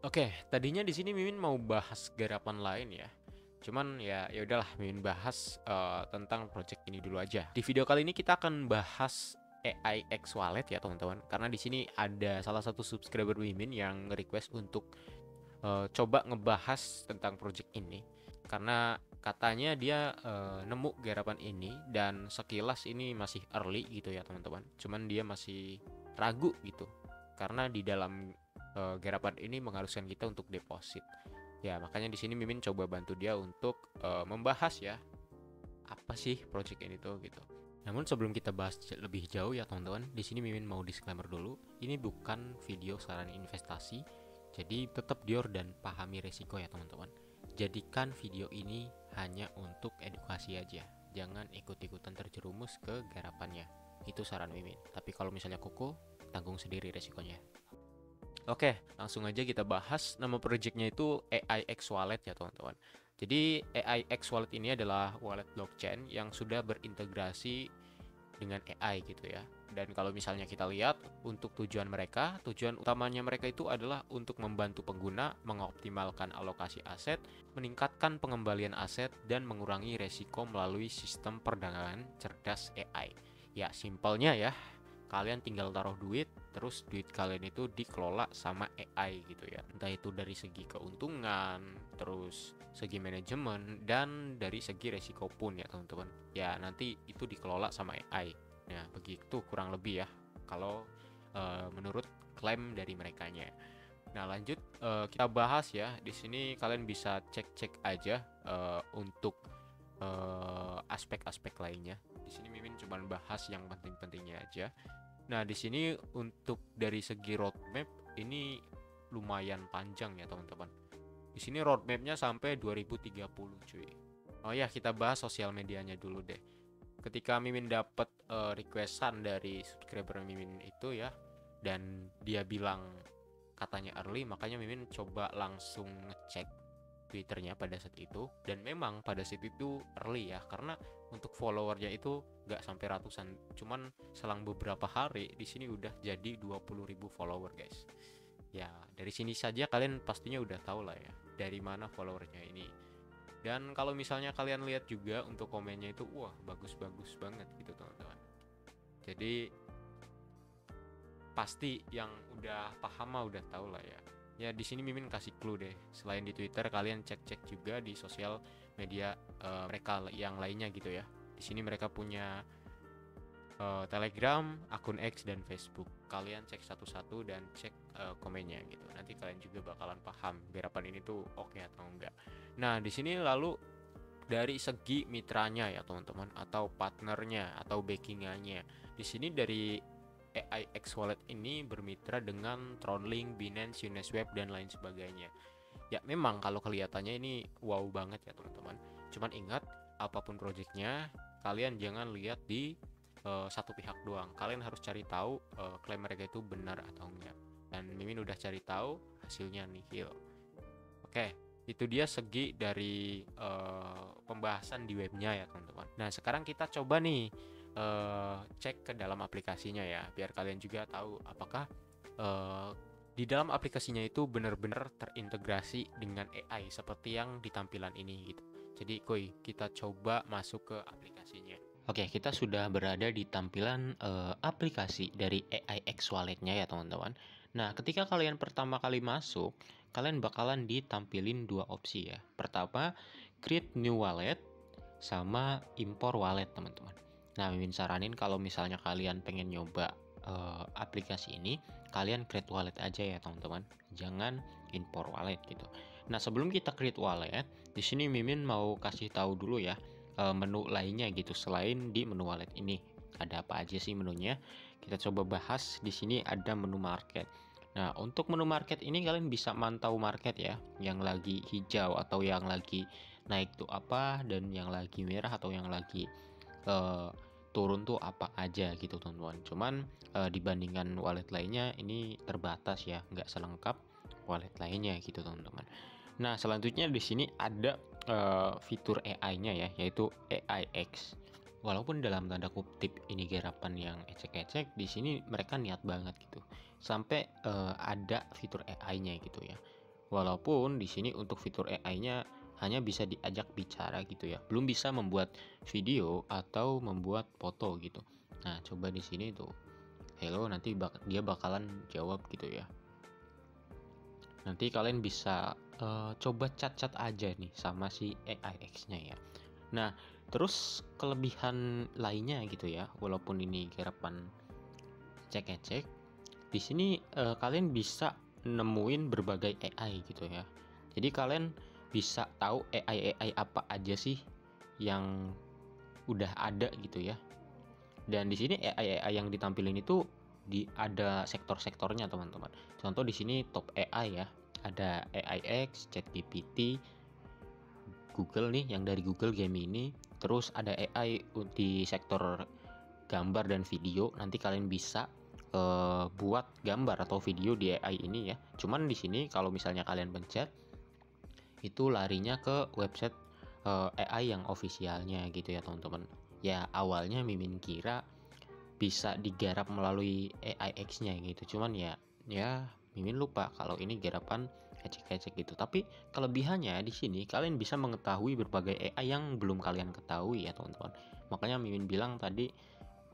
Oke, tadinya di sini Mimin mau bahas garapan lain ya. Cuman ya udahlah, Mimin bahas tentang project ini dulu aja. Di video kali ini kita akan bahas AI X Wallet ya teman-teman. Karena di sini ada salah satu subscriber Mimin yang request untuk coba ngebahas tentang project ini. Karena katanya dia nemu garapan ini dan sekilas ini masih early gitu ya teman-teman. Cuman dia masih ragu gitu. Karena di dalam garapan ini mengharuskan kita untuk deposit. Ya, makanya di sini Mimin coba bantu dia untuk membahas ya apa sih project ini tuh gitu. Namun sebelum kita bahas lebih jauh ya teman-teman, di sini Mimin mau disclaimer dulu. Ini bukan video saran investasi, jadi tetap dior dan pahami resiko ya teman-teman. Jadikan video ini hanya untuk edukasi aja. Jangan ikut-ikutan terjerumus ke garapannya. Itu saran Mimin. Tapi kalau misalnya kuku, tanggung sendiri resikonya. Oke, langsung aja kita bahas. Nama projectnya itu AI X Wallet ya teman-teman. Jadi AI X Wallet ini adalah wallet blockchain yang sudah berintegrasi dengan AI gitu ya. Dan kalau misalnya kita lihat untuk tujuan utamanya mereka itu adalah untuk membantu pengguna mengoptimalkan alokasi aset, meningkatkan pengembalian aset, dan mengurangi resiko melalui sistem perdagangan cerdas AI. Ya, simpelnya ya, kalian tinggal taruh duit, terus duit kalian itu dikelola sama AI gitu ya. Entah itu dari segi keuntungan, terus segi manajemen, dan dari segi resiko pun ya teman-teman. Ya nanti itu dikelola sama AI. Nah begitu kurang lebih ya kalau menurut klaim dari merekanya. Nah lanjut kita bahas ya. Di sini kalian bisa cek-cek aja untuk aspek-aspek lainnya. Di sini Mimin cuma bahas yang penting-pentingnya aja. Nah, di sini untuk dari segi roadmap ini lumayan panjang ya, teman-teman. Di sini roadmapnya sampai 2030, cuy. Oh ya, kita bahas sosial medianya dulu deh. Ketika Mimin dapat requestan dari subscriber Mimin itu ya, dan dia bilang katanya early, makanya Mimin coba langsung ngecek Twitternya pada saat itu, dan memang pada saat itu early ya, karena untuk followernya itu nggak sampai ratusan, cuman selang beberapa hari di sini udah jadi 20.000 follower guys. Ya dari sini saja kalian pastinya udah tahu lah ya dari mana followernya ini. Dan kalau misalnya kalian lihat juga untuk komennya itu wah bagus-bagus banget gitu teman-teman. Jadi pasti yang udah paham mah udah tahu lah ya. Ya di sini Mimin kasih clue deh. Selain di Twitter, kalian cek-cek juga di sosial media mereka yang lainnya gitu ya. Di sini mereka punya Telegram, akun X dan Facebook. Kalian cek satu-satu dan cek komennya gitu. Nanti kalian juga bakalan paham garapan ini tuh oke atau enggak. Nah, di sini lalu dari segi mitranya ya teman-teman, atau partnernya atau backingannya. Di sini dari AI X Wallet ini bermitra dengan Tronlink, Binance, Uniswap dan lain sebagainya. Ya memang kalau kelihatannya ini wow banget ya teman-teman. Cuman ingat apapun projectnya kalian jangan lihat di satu pihak doang. Kalian harus cari tahu klaim mereka itu benar atau enggak. Dan Mimin udah cari tahu hasilnya nihil. Oke, itu dia segi dari pembahasan di webnya ya teman-teman. Nah sekarang kita coba nih cek ke dalam aplikasinya ya, biar kalian juga tahu apakah uh, di dalam aplikasinya itu benar-benar terintegrasi dengan AI seperti yang di tampilan ini gitu. Jadi kuy, kita coba masuk ke aplikasinya. Oke, kita sudah berada di tampilan aplikasi dari AI X Wallet-nya ya teman-teman. Nah, ketika kalian pertama kali masuk, kalian bakalan ditampilin dua opsi ya. Pertama, create new wallet sama import wallet teman-teman. Nah, Mimin saranin kalau misalnya kalian pengen nyoba aplikasi ini, kalian create wallet aja ya teman-teman. Jangan import wallet gitu. Nah, sebelum kita create wallet, di sini Mimin mau kasih tahu dulu ya menu lainnya gitu selain di menu wallet ini. Ada apa aja sih menunya? Kita coba bahas. Di sini ada menu market. Nah, untuk menu market ini kalian bisa mantau market ya, yang lagi hijau atau yang lagi naik tuh apa, dan yang lagi merah atau yang lagi uh, turun tuh apa aja gitu teman-teman. Cuman dibandingkan wallet lainnya ini terbatas ya, nggak selengkap wallet lainnya gitu teman-teman. Nah selanjutnya di sini ada fitur AI-nya ya, yaitu AI X. Walaupun dalam tanda kutip ini garapan yang ecek-ecek, di sini mereka niat banget gitu. Sampai ada fitur AI-nya gitu ya. Walaupun di sini untuk fitur AI-nya hanya bisa diajak bicara gitu ya, belum bisa membuat video atau membuat foto gitu. Nah, coba di sini tuh, hello, nanti dia bakalan jawab gitu ya. Nanti kalian bisa coba chat-chat aja nih sama si AI X-nya ya. Nah, terus kelebihan lainnya gitu ya, walaupun ini garapan cek-cek, di sini kalian bisa nemuin berbagai AI gitu ya. Jadi kalian bisa tahu AI apa aja sih yang udah ada gitu ya. Dan di sini AI yang ditampilin itu ada sektor-sektornya teman-teman. Contoh di sini top AI ya. Ada AI X, ChatGPT, Google nih yang dari Google Gemini. Terus ada AI di sektor gambar dan video. Nanti kalian bisa buat gambar atau video di AI ini ya. Cuman di sini kalau misalnya kalian pencet itu larinya ke website AI yang ofisialnya gitu ya teman-teman. Ya awalnya Mimin kira bisa digarap melalui AI X-nya gitu. Cuman ya Mimin lupa kalau ini garapan ecek-ecek gitu. Tapi kelebihannya di sini kalian bisa mengetahui berbagai AI yang belum kalian ketahui ya teman-teman. Makanya Mimin bilang tadi,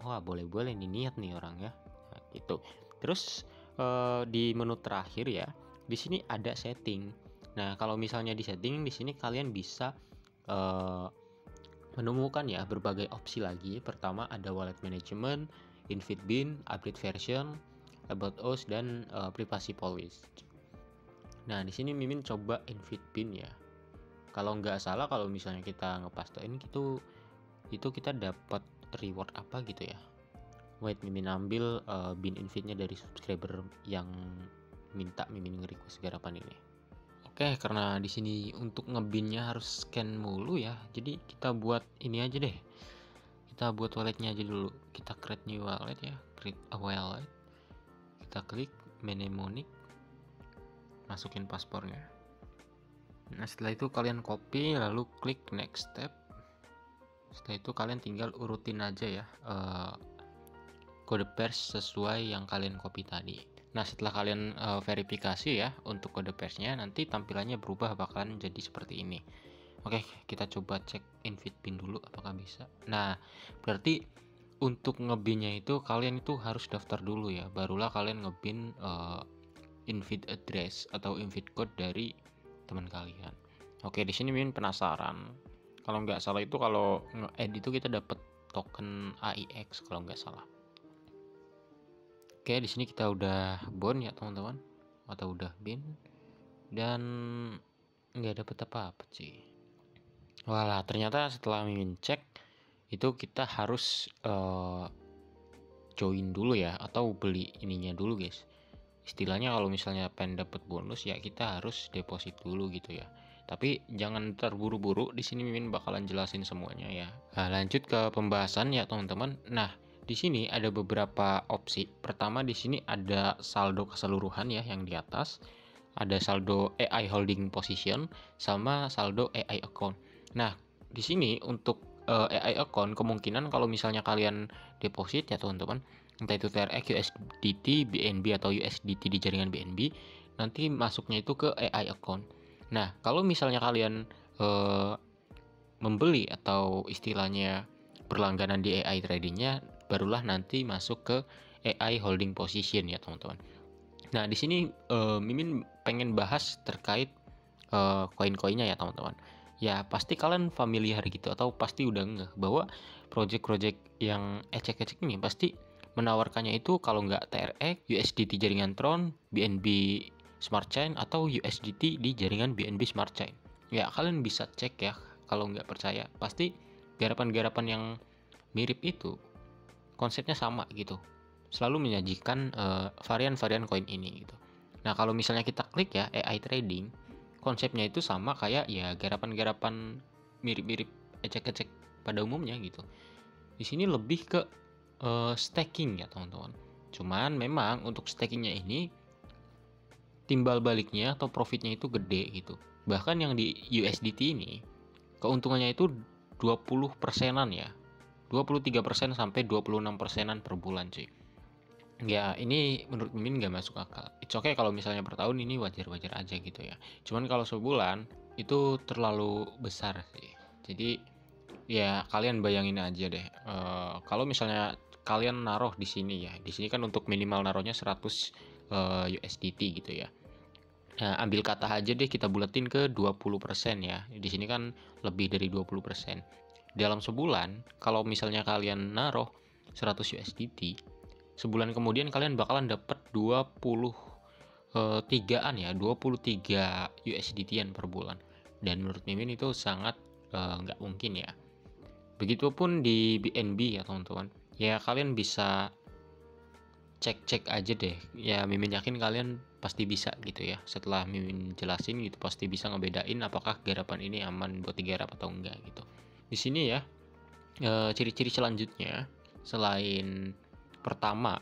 wah boleh-boleh nih niat nih orang ya. Nah, gitu. Terus di menu terakhir ya, di sini ada setting. Nah, kalau misalnya di setting di sini kalian bisa menemukan ya berbagai opsi lagi. Pertama ada wallet management, invite bin, update version, about us, dan privacy policy. Nah, di sini Mimin coba invite bin ya. Kalau nggak salah kalau misalnya kita ngepastein gitu, itu kita dapat reward apa gitu ya. Wait, Mimin ambil bin invite-nya dari subscriber yang minta Mimin nge-request garapan ini. Oke, karena di sini untuk ngebinnya harus scan mulu ya. Jadi kita buat ini aja deh. Kita buat walletnya aja dulu. Kita create new wallet ya. Create a wallet. Kita klik mnemonic. Masukin paspornya. Nah, setelah itu kalian copy lalu klik next step. Setelah itu kalian tinggal urutin aja ya kode pers sesuai yang kalian copy tadi. Nah, setelah kalian verifikasi ya untuk kode persnya, nanti tampilannya berubah bakalan jadi seperti ini. Oke, kita coba cek invite bin dulu apakah bisa. Nah, berarti untuk ngebinnya itu kalian itu harus daftar dulu ya, barulah kalian ngebin invite address atau invite code dari teman kalian. Oke, di sini Min penasaran. Kalau nggak salah itu kalau nge-add itu kita dapat token AIX kalau nggak salah. Oke, di sini kita udah bond ya teman-teman, atau udah bin, dan nggak dapet apa-apa sih. Walah, ternyata setelah Mimin cek itu kita harus join dulu ya, atau beli ininya dulu guys. Istilahnya kalau misalnya pengen dapet bonus ya kita harus deposit dulu gitu ya. Tapi jangan terburu-buru, di sini Mimin bakalan jelasin semuanya ya. Nah, lanjut ke pembahasan ya teman-teman. Nah, di sini ada beberapa opsi. Pertama di sini ada saldo keseluruhan ya yang di atas. Ada saldo AI holding position sama saldo AI account. Nah, di sini untuk AI account kemungkinan kalau misalnya kalian deposit ya teman-teman, entah itu TRX, USDT, BNB atau USDT di jaringan BNB, nanti masuknya itu ke AI account. Nah, kalau misalnya kalian membeli atau istilahnya berlangganan di AI tradingnya, barulah nanti masuk ke AI holding position ya teman-teman. Nah, di sini Mimin pengen bahas terkait koin-koinnya ya teman-teman. Ya pasti kalian familiar gitu atau pasti udah ngeh bahwa project-project yang ecek-ecek ini pasti menawarkannya itu kalau nggak TRX, USDT jaringan Tron, BNB Smart Chain, atau USDT di jaringan BNB Smart Chain. Ya kalian bisa cek ya kalau nggak percaya. Pasti garapan-garapan yang mirip itu konsepnya sama gitu. Selalu menyajikan varian-varian koin ini gitu. Nah, kalau misalnya kita klik ya AI trading, konsepnya itu sama kayak ya garapan-garapan mirip-mirip ecek-ecek pada umumnya gitu. Di sini lebih ke staking ya teman-teman. Cuman memang untuk stakingnya ini timbal baliknya atau profitnya itu gede gitu. Bahkan yang di USDT ini keuntungannya itu 20%-an ya. 23% sampai 26%-an per bulan cuy. Ya ini menurut Mimin nggak masuk akal. It's okay kalau misalnya per tahun ini wajar-wajar aja gitu ya. Cuman kalau sebulan itu terlalu besar sih. Jadi ya kalian bayangin aja deh. Kalau misalnya kalian naruh di sini ya, di sini kan untuk minimal naruhnya 100 USDT gitu ya. Nah, ambil kata aja deh kita buletin ke 20% ya. Di sini kan lebih dari 20%. Dalam sebulan, kalau misalnya kalian naruh 100 USDT, sebulan kemudian kalian bakalan dapat 23-an ya, 23 USDT-an per bulan. Dan menurut Mimin itu sangat nggak mungkin ya. Begitupun di BNB ya teman-teman. Ya kalian bisa cek-cek aja deh. Ya Mimin yakin kalian pasti bisa gitu ya. Setelah Mimin jelasin gitu pasti bisa ngebedain apakah garapan ini aman buat digarap atau enggak gitu. Di sini ya ciri-ciri selanjutnya selain pertama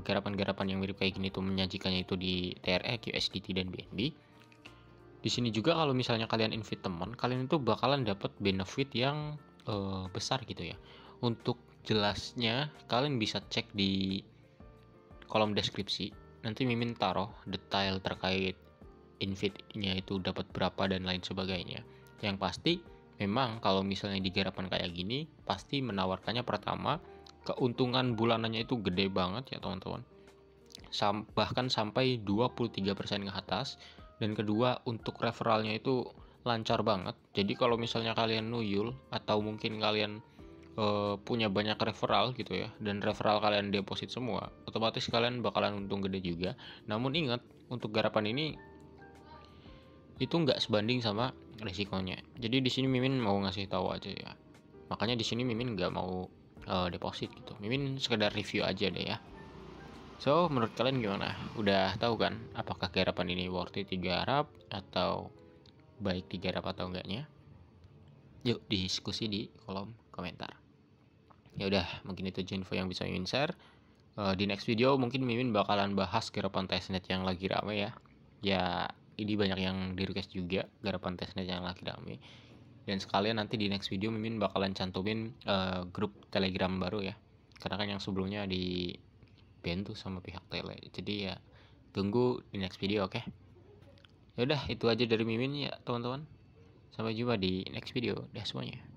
garapan-garapan yang mirip kayak gini tuh menyajikannya itu di TRX, USDT dan BNB. Di sini juga kalau misalnya kalian invite teman, kalian itu bakalan dapat benefit yang besar gitu ya. Untuk jelasnya kalian bisa cek di kolom deskripsi. Nanti Mimin taruh detail terkait invite-nya itu dapat berapa dan lain sebagainya. Yang pasti memang kalau misalnya di garapan kayak gini pasti menawarkannya pertama keuntungan bulanannya itu gede banget ya teman-teman. Bahkan sampai 23% ke atas. Dan kedua untuk referralnya itu lancar banget. Jadi kalau misalnya kalian nuyul atau mungkin kalian punya banyak referral gitu ya, dan referral kalian deposit semua, otomatis kalian bakalan untung gede juga. Namun ingat, untuk garapan ini itu nggak sebanding sama resikonya. Jadi di sini Mimin mau ngasih tahu aja ya. Makanya di sini Mimin nggak mau deposit gitu. Mimin sekedar review aja deh ya. So, menurut kalian gimana? Udah tahu kan apakah garapan ini worth it digarap atau baik digarap atau enggaknya? Yuk diskusi di kolom komentar. Ya udah, mungkin itu info yang bisa Mimin share. Di next video mungkin Mimin bakalan bahas garapan testnet yang lagi rame ya. Ya, ini banyak yang di request juga garapan testnet yang lagi rame. Dan sekalian nanti di next video Mimin bakalan cantumin grup Telegram baru ya. Karena kan yang sebelumnya di ban tuh sama pihak Tele. Jadi ya tunggu di next video, oke? Ya udah, itu aja dari Mimin ya teman-teman. Sampai jumpa di next video. Dah semuanya.